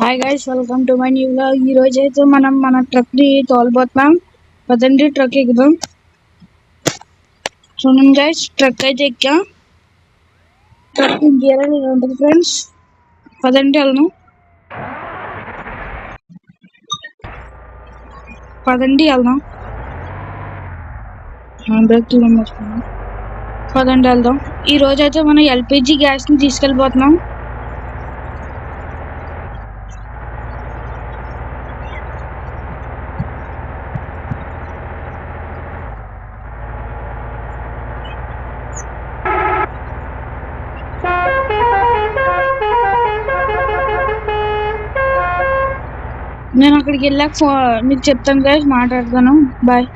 Hi guys, welcome to my new vlog. ఈ రోజు అయితే మనం మన ట్రక్ ని తోలబోతున్నాం. పదండి ట్రక్ ఎక్కుదాం. చూడండి గైస్, ట్రక్ అయితే ఎక్కా. ట్రక్ గేర్ అనేది ఉంటుంది ఫ్రెండ్స్. పదండి వెళ్దాం. పదండి వెళ్దాం. పదండి వెళ్దాం. ఈ రోజు అయితే మనం ఎల్పిజి గ్యాస్ ని తీసుకెళ్ళిపోతున్నాం. నేను అక్కడికి వెళ్ళాక మీకు చెప్తాను గైస్, మాట్లాడతాను. బాయ్.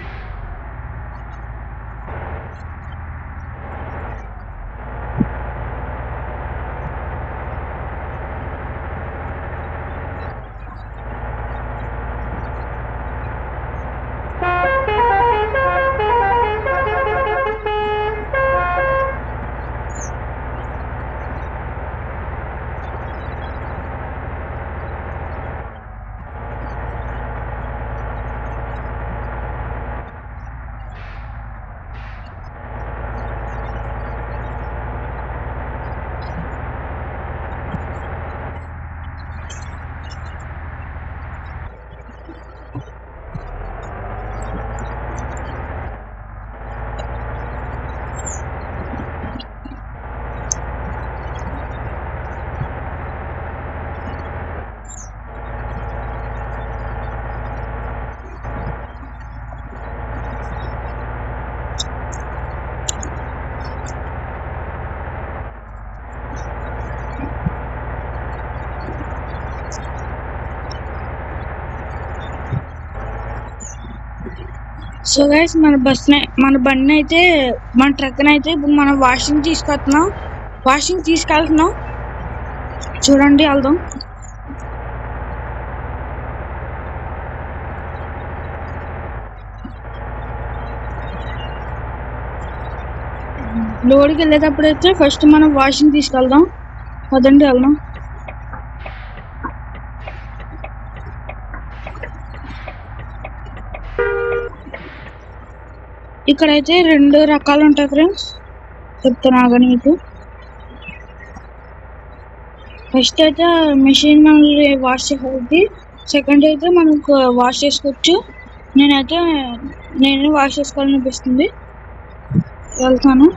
సో గైస్, మన బండిని అయితే, మన ట్రక్ అయితే ఇప్పుడు మనం వాషింగ్ తీసుకొస్తున్నాం. వాషింగ్ తీసుకెళ్తున్నాం. చూడండి, వెళ్దాం. లోడ్కి వెళ్ళేటప్పుడు అయితే ఫస్ట్ మనం వాషింగ్ తీసుకెళ్దాం. పదండి వెళ్దాం. ఇక్కడైతే రెండు రకాలు ఉంటాయి ఫ్రెండ్స్, చెప్తాను ఆగండి మీకు. ఫస్ట్ అయితే మెషిన్ మనల్ని వాష్ చేసేది. సెకండ్ అయితే మనకు వాష్ చేసుకోవచ్చు. నేనే వాష్ చేసుకోవాలనిపిస్తుంది. వెళ్తాను.